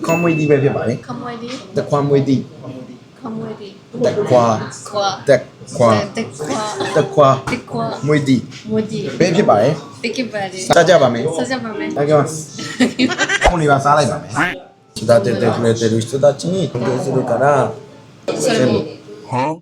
comedy ပဲဖြစ်ပါတယ် comedy the comedy comedy the qua the qua the qua comedy modi ပဲဖြစ်ပါတယ် thank you very စားကြပါမယ် sajabame ဟုတ်ကဲ့ပါခုနေပါစားလိုက်ပါမယ်စတာတဲ့တဲ့နဲ့တဲ့စတာချင်းကိုဒီစလိုကရာ それも ဟမ်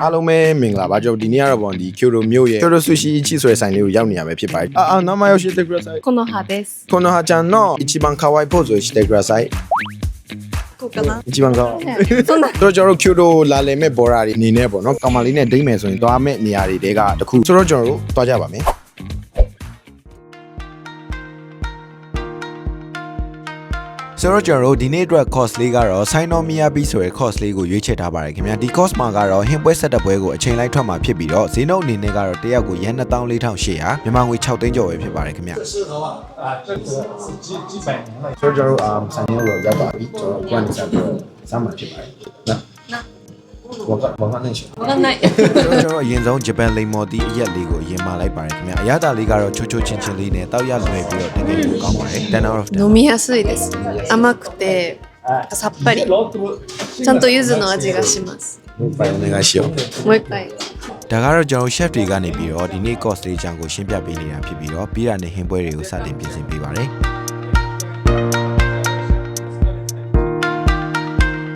အားလုံးပဲမင်္ဂလာပါကျွန်တော်ဒီနေ့ကတော့ပေါ့ဒီ Kyoto မြို့ရဲ့ Kyoto Sushi Ichi ဆိုတဲ့ဆိုင်လေးကိုရောက်နေရပဲဖြစ်ပါတယ်နာမည်ရှိတဲ့ Kyoto ဆိုင် この葉ですこの葉ちゃんの一番可愛いポーズをしてくださいこうかな一番可愛いそんなတို့ကျွန်တော်တို့ Kyoto လာလည်မဲ့ border တွေအနေနဲ့ပေါ့နော်ကောင်မလေးနဲ့ဒိမ့်မယ်ဆိုရင်သွားမဲ့နေရာတွေတဲကတခုဆိုတော့ကျွန်တော်တို့သွားကြပါမယ်ဆိုတော့ကျွန်တော်တို့ဒီနေ့အတွက် course လေးကတော့ Sainomiyabi ဆိုတဲ့ course လေးကိုရွေးချယ်ထားပါတယ်ခင်ဗျာဒီ course မှာကတော့ဟင်းပွဲဆက်တဲ့ပွဲကိုအချိန်လိုက်ထွက်မှာဖြစ်ပြီးတော့ဈေးနှုန်းအနေနဲ့ကတော့တရက်ကိုရန် 24,800 မြန်မာငွေ 6 သိန်းကျော်ပဲဖြစ်ပါတယ်ခင်ဗျာဆိုတော့ကျွန်တော်တို့ဆိုင်ထဲကိုရောက်ပါပြီကျွန်တော်ကွန်ဆက်ပြီးစမ်းမှာဖြစ်ပါတယ်နော်ဘာမှနဲ့ရှိわかんないကျွန်တော်အရင်ဆုံးဂျပန်လိမ်မော်တီအရက်လေးကိုအရင်မှလိုက်ပါတယ်ခင်ဗျာအရသာလေးကတော့ချိုချိုချင်းချင်းလေးနဲ့တောက်ရလွယ်ပြီးတော့တကယ်ကိုကောင်းပါတယ်10 out of 10飲みやすいです甘くてさっぱりちゃんと柚子の味がしますもう一杯お願いしようもう一回ဒါကတော့ကျွန်တော် chef တွေကနေပြီးတော့ဒီနေ့ course လေးအကြောင်းကိုရှင်းပြပေးနေတာဖြစ်ပြီးတော့ပြီးတာနဲ့ဟင်းပွဲတွေကိုစတင်ပြင်ဆင်ပေးပါတယ်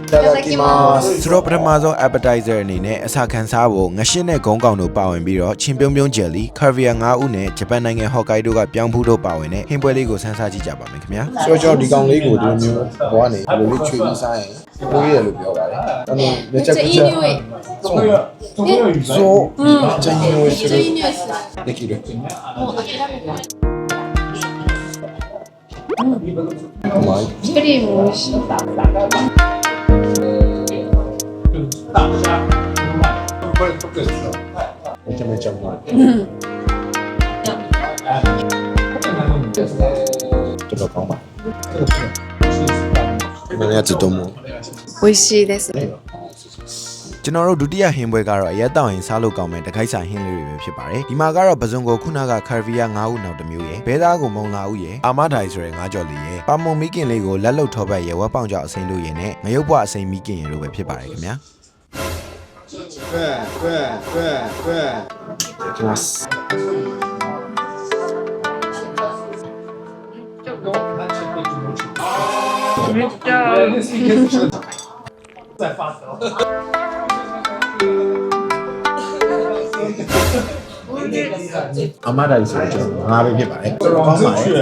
いただきますဆိုတော့ပထမဆုံး appetizer အနေနဲ့အစာခံစားဖို့ငရှင်းနဲ့ဂုံးကောင်တို့ပါဝင်ပြီးတော့ချင်းပြုံးပြုံး jelly caviar 5ဦးနဲ့ဂျပန်နိုင်ငံ Hokkaido ကပြောင်းဖူးတို့ပါဝင်တဲ့ဟင်းပွဲလေးကိုဆန်းစားကြည့်ကြပါမယ်ခင်ဗျာဆိုတော့ကျွန်တော်ဒီကောင်လေးကိုဒီလိုမျိုးဘောကနေဒီလိုလေးချွေပြီးစားရင်ပိုးရတယ်လို့ပြောပါတယ်めっちゃいい匂いそうめっちゃいい匂いするめっちゃいい匂いするできるもう諦めたうまいクリーム美味しいめちゃめちゃうまいちょっと顔前今のやつどう思う美味しいですကျွန်တော်တို့ဒုတိယဟင်းပွဲကတော့အရက်တောင်ရင်စားလို့ကောင်းမဲ့တခိုက်ဆိုင်ဟင်းလေးတွေပဲဖြစ်ပါတယ်ဒီမှာကတော့ပဇွန်ကိုခုနကကာဗီယာ9ဦးနောက်တစ်မျိုးရယ်ဘဲသားကိုမုံလာဦးရယ်အာမထိုင်ဆိုတဲ့9ကြော်လေးရယ်ပါမုံမီကင်လေးကိုလက်လုံထောပတ်ရယ်ဝက်ပေါင်ကြောက်အစိမ်းလို့ရယ်နဲ့ငရုတ်ပွားအစိမ်းမီကင်ရယ်လို့ပဲဖြစ်ပါတယ်ခင်ဗျာいきますめっちゃ在发烧。အာမထိုင်ဆိုတော့ကျွန်တော်ငါပဲဖြစ်ပါတယ်ကောင်းပါတယ်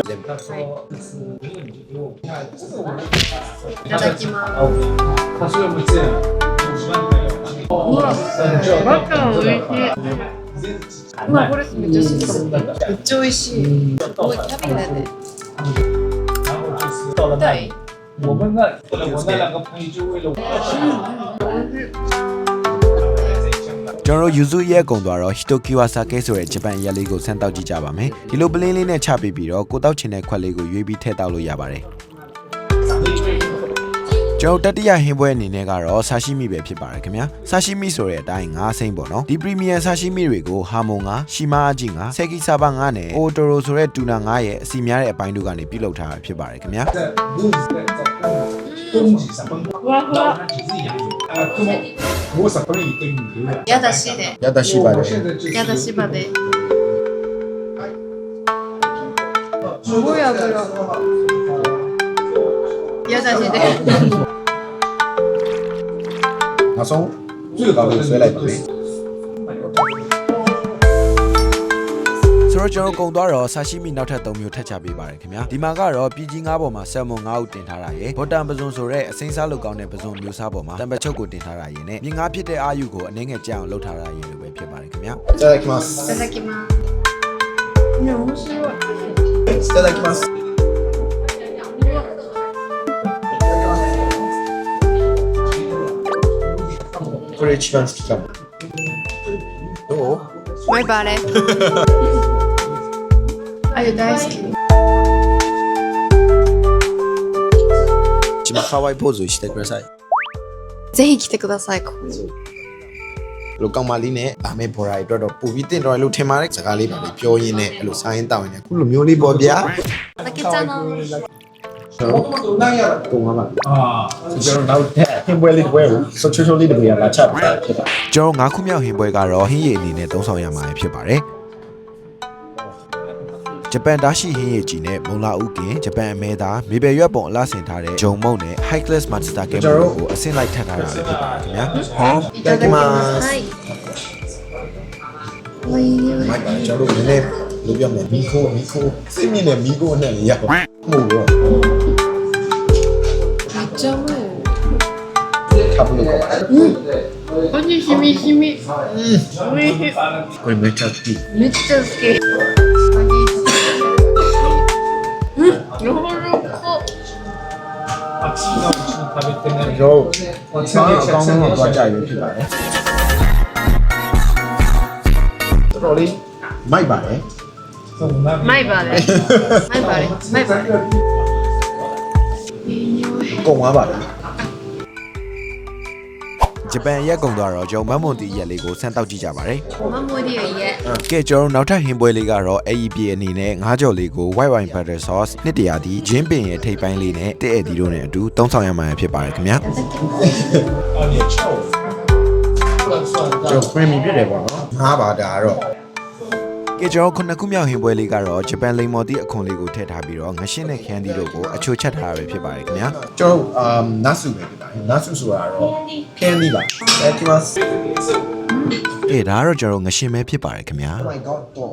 いただきます他说要不这样，50万块有。バカ美味しい。うわ、これめっちゃ好きかも。めっちゃ美味しい。もう食べないで。然后就是到了那里，我那两个朋友就为了我。ကျွန်တော်တို့ယူဇူရဲကုံသွားတော့ Hitokiwa Sake ဆိုတဲ့ဂျပန်ရက်လေးကိုဆန်းတောက်ကြည့်ကြပါမယ်ဒီလိုပလင်းလေးနဲ့ချပေးပြီးတော့ကိုတောက်ချင်တဲ့ခွက်လေးကိုရွေးပြီးထည့်တောက်လို့ရပါတယ်ကျွန်တော်တတိယဟင်းပွဲအနေနဲ့ကတော့ဆာရှိမီပဲဖြစ်ပါတယ်ခင်ဗျာဆာရှိမီဆိုတဲ့အတိုင်းငါးစိမ့်ပေါ့နော်ဒီပရီမီယံဆာရှိမီတွေကိုဟာမွန်ငါရှီမာအကြီးငါဆက်ကီဆာဘာငါနဲ့အိုတိုရိုဆိုတဲ့တူနာငါရဲ့အစီများတဲ့အပိုင်းတို့ကနေပြုလုပ်ထားတာဖြစ်ပါတယ်ခင်ဗျာ冬季上班，ふわふわ。只是养鱼。我什么一定有的。やだしで。やだしばでやだしばで。すごい油。やだしで。နောက်ဆုံး最高ကိုဆွဲလိုက်ပါမယ်ဆိုတော့ကျွန်တော်ကုံသွားတော့ဆာရှိမီနောက်ထပ်3မျိုးထပ်ချပေးပါတယ်ခင်ဗျာဒီမှာကတော့ပြည်ကြီး9ပေါ်မှာဆယ်မွန်9ဦးတင်ထားတာရယ်ဘော်တန်ပဇွန်ဆိုတဲ့အစိမ်းစားလုပ်ကောင်းတဲ့ပဇွန်မျိုးစားပေါ်မှာတံပချုပ်ကိုတင်ထားတာရယ်နဲ့မြင်းငါဖြစ်တဲ့အာယူကိုအနှဲငယ်ကြအောင်လုပ်ထားတာရယ်လို့ပဲဖြစ်ပါတယ်ခင်ဗျာいただきますいただきます。いや面白い。いただきます一番好きかもどうマイバーレあゆ大好き一番可愛いポーズしてくださいぜひ来てくださいここにလူကောင်မလေးနဲ့ဗာမဲဘော်ရာတွေအတွက်တော့ပူပြီးတင်တော်လို့ထင်ပါတယ်စကားလေးပါလေပြောရင်းနဲ့အဲ့လိုဆိုင်းတောင်းရင်းနဲ့ခုလိုမျိုးလေးပေါ့ဗျာ だけちゃんのကျွန်တော်ပုံပါပါ 啊， ကျွန်တော်နောက်ထပ်ဟင်ပွဲလေးတစ်ပွဲကိုဆွချွတ်လေးတစ်ပွဲလာချပြတာဖြစ်ပါတယ်ကျွန်တော်9ခုမြောက်ဟင်ပွဲကတော့ဟင်းရည်အနေနဲ့သုံးဆောင်ရမှာဖြစ်ပါတယ်ဂျပန်ဒါရှိဟင်းရည်ကြီးနဲ့မုံလာဥကင်ဂျပန်အမဲသားမေဘယ်ရွက်ပုံအလားဆင်ထားတဲ့ဂျုံမုံနဲ့ high class master game ကိုအဆင့်လိုက်ထပ်ထားတာဖြစ်ပါတယ်ခင်ဗျာいただきますはいおいしいမိုက်ပါကျွန်တော်တို့နည်းနည်းလိုပြောမယ်မီခိုစိတ်မြင့်နဲ့မီခိုနဲ့လည်းရပါမှုတော့ めっちゃうまいထပ်လို့ကော味しみしみおいしいこれめっちゃ好きめっちゃ好き柔らかあっちのうちに食べてね。ကျွန်တော်ဆောင်းအကောင်းဆုံးတော့သွားကြရဖြစ်ပါတယ်တော်တော်လေးမိုက်ပါတယ်そうなマイバーレマイバーレマイバーレいい匂い ကုန်သွားပါလားဂျပန်ရက်ကုန်သွားတော့ကျွန်တော်မမွန်တီရက်လေးကိုဆန်းတောက်ကြည့်ကြပါတယ်お守りを言えကဲကျွန်တော်နောက်ထပ်ဟင်းပွဲလေးကတော့ AEP အနေနဲ့ငါးကြော်လေးကို white wine butter sauce နှစ်တရာဒီဂျင်းပင်ရဲ့ထိပ်ပိုင်းလေးနဲ့တဲ့အဲ့ဒီတို့နဲ့အတူသုံးဆောင်ရမှာဖြစ်ပါတယ်ခင်ဗျာあ、你臭。ကျွန်တော် creamy ဖြစ်တယ်ပေါ့နော်ငါးပါဒါကတော့ကဲကျွန်တော်ခုနှစ်ခုမြောက်ဟင်းပွဲလေးကတော့ဂျပန်လိမ်မော်တီအခွန်လေးကိုထည့်ထားပြီးတော့ငရှင်းနဲ့ခန်းတီတို့ကိုအချိုချက်ထားရပဲဖြစ်ပါတယ်ခင်ဗျာကျွန်တော်နတ်စုပဲဖြစ်တာနတ်စုဆိုတာတော့ခန်းတီပါအဲ့ဒီမှာအေးဒါကတော့ကျွန်တော်ငရှင်းပဲဖြစ်ပါတယ်ခင်ဗျာ Oh my god တော့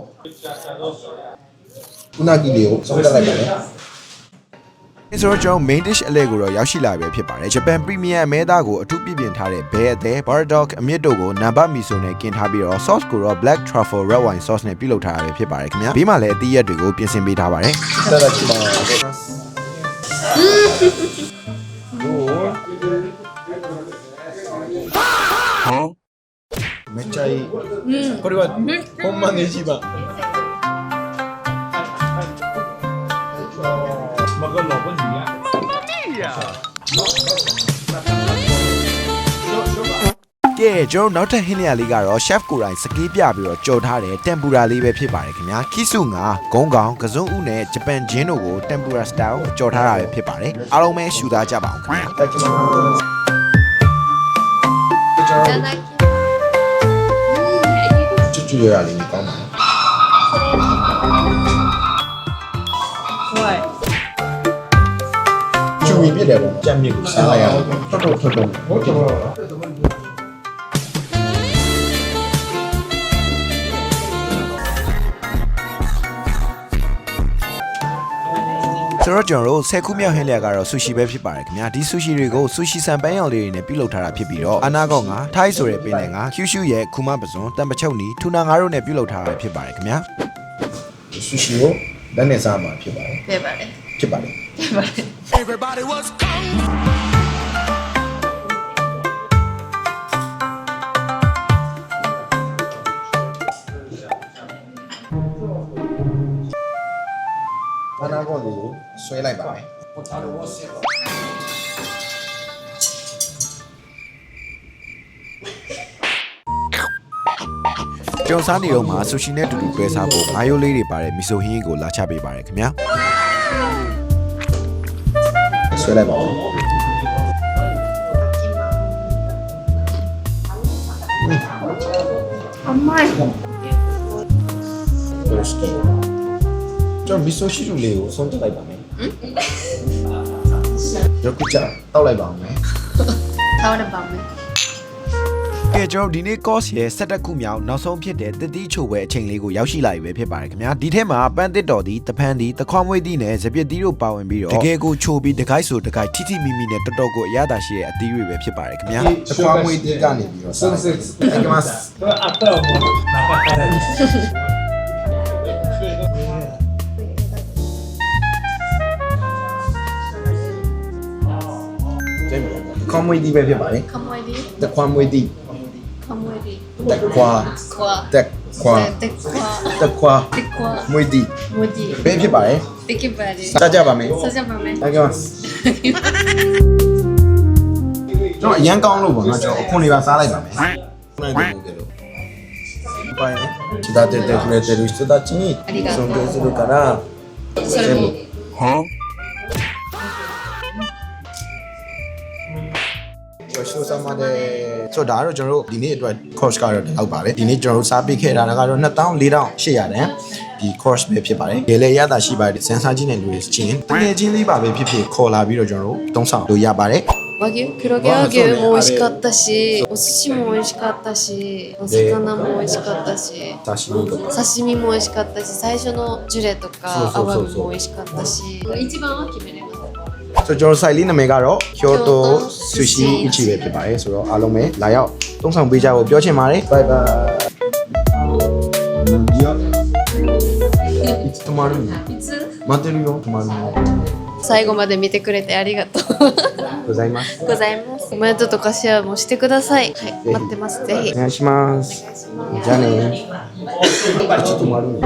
ခုနကလေးကိုဆုံးတက်လိုက်ပါမယ်ဆိုတော့ကျွန်တော် main dish အလဲကိုတော့ရောက်ရှိလာပြီဖြစ်ပါတယ်ဂျပန် premium အမဲသားကိုအထူးပြပြင်ထားတဲ့ဘဲအသေး bardog အမြင့်တို့ကိုနံပါတ်မီဆိုနဲ့กินထားပြီးတော့ sauce ကိုတော့ black truffle red wine sauce နဲ့ပြုလုပ်ထားရပဲဖြစ်ပါတယ်ခင်ဗျာဘေးမှာလည်းအသီးရက်တွေကိုပြင်ဆင်ပေးထားပါတယ်ဆက်လက်ကြည့်ပါဦးめっちゃいい。これはほんまの一番。먹을 러브니야。ကဲကျွန်တော်နောက်ထပ်ဟင်းလျာလေးကတော့ chef ကိုယ်တိုင်စကီးပြပြီးတော့ကြော်ထားတဲ့ tempura လေးပဲဖြစ်ပါတယ်ခင်ဗျာခီဆုငါဂုံးကောင်ကစုံဥနဲ့ဂျပန်ဂျင်းတို့ကို tempura style ကြော်ထားတာပဲဖြစ်ပါတယ်အားလုံးပဲရှူသားကြပါအောင်ခင်ဗျာいただきချွတ်ချွတ်ရလေးကောင်းပါ怖いချူမီပြတယ်ပေါ့ကြက်မြစ်ကိုဆင်းလိုက်ရအောင်ထွက်တော့ဟုတ်ကဲ့ပါ。ဆိုတော့ကျွန်တော်တို့10ခုမြောက်ဟင်းလျာကတော့ဆူရှီပဲဖြစ်ပါတယ်ခင်ဗျာဒီဆူရှီတွေကိုဆူရှီဆန်ပန်းရောင်လေးတွေနဲ့ပြုလုပ်ထားတာဖြစ်ပြီးတော့အနာကောင်ကထိုင်းဆိုတဲ့ပင်လယ်ကကျူရှူရဲ့ခူမပစွန်တံပချုပ်နီထူနာငါတို့နဲ့ပြုလုပ်ထားတာဖြစ်ပါတယ်ခင်ဗျာဆူရှီကိုလက်နဲ့စားမှာဖြစ်ပါတယ်ペーバーレဖြစ်ပါတယ် ペーバーレ Everybody was kung. အနာကောင်လေးကိုဆွဲလိုက်ပါမယ်ကျောင်းစားနေတော့မှာဆူရှီနဲ့တူတူတွဲစားဖို့ငါးရိုးလေးတွေပါတဲ့မီဆိုဟင်းကိုလာချပေးပါတယ်ခင်ဗျာဆွဲလိုက်ပါဦး甘いကျွန်တော်မီဆိုရှိတူလေးကိုအဆုံးတက်လိုက်ပါမယ်ရုပ်ကကြတောက်လိုက်ပါအောင်မယ်倒ればめကဲကျွန်တော်ဒီနေ့ course ရဲ့17ခုမြောက်နောက်ဆုံးဖြစ်တဲ့တတိချိုပွဲအချိန်လေးကိုရောက်ရှိလာပြီပဲဖြစ်ပါတယ်ခင်ဗျာဒီထဲမှာပန်းတစ်တော်ဒီတဖန်ဒီတခွားမွေးဒီနဲ့စပစ်တီတို့ပါဝင်ပြီးတော့တကယ်ကိုချိုပြီးတကိုက်ဆိုတကိုက်ထိထိမိမိနဲ့တော်တော်ကိုအရသာရှိတဲ့အသီးတွေပဲဖြစ်ပါတယ်ခင်ဗျာတခွားမွေးဒီကနေပြီးတော့そうです。いきますあったらもう中からに。全部ခွားမွေးဒီပဲဖြစ်ပါတယ်カモエディတခွားမွေးဒီ တက်ခွာ ခွာ တက်ခွာ တက်ခွာ တက်ခွာ တက်ခွာ မွေးတီ မူဒီ ဘယ်ဖြစ်ပါတယ် တကယ်ပါတယ် စားကြပါမယ် ဆက်ကြပါမယ် ဟုတ်ကဲ့ပါကျွန်တော်အရန်ကောင်းလို့ပေါ့နော်ကျွန်တော်အခုနေပါစားလိုက်ပါမယ်နိုင်တယ်လို့ပါရင်기다릴때그래도있었지손대수로가라 それも ရှိုးစားပါတယ်ဆိုတော့ဒါကတော့ကျွန်တော်တို့ဒီနေ့အတွက် course ကတော့လောက်ပါတယ်ဒီနေ့ကျွန်တော်တို့စားပေးခဲ့တာကတော့24,800တန်ဒီ course ပဲဖြစ်ပါတယ်ရေလေရတာရှိပါတယ်စမ်းစားကြည့်နေလို့ချင်းတကယ်ချင်းလေးပါပဲဖြစ်ဖြစ်ခေါ်လာပြီးတော့ကျွန်တော်တို့သုံးဆောင်လို့ရပါတယ် 和牛黒毛和牛も美味しかったしお寿司も美味しかったしお魚も美味しかったし刺身とか刺身も美味しかったし最初のジュレとかアワビも美味しかったし一番は決めれます ဆိုတော့ကျွန်တော် site လေးနာမည်ကတော့ Kyoto Sushi Ichi ပဲဖြစ်ပါတယ်ဆိုတော့အားလုံးပဲလာရောက်သုံးဆောင်ပေးကြဖို့ပြောချင်ပါတယ် bye bye いつ泊まるのいつ待ってるよ泊まるの最後まで見てくれてありがとうございますございますコメントとかシェアもしてくださいはい待ってますぜひお願いしますじゃあねいつ泊まるの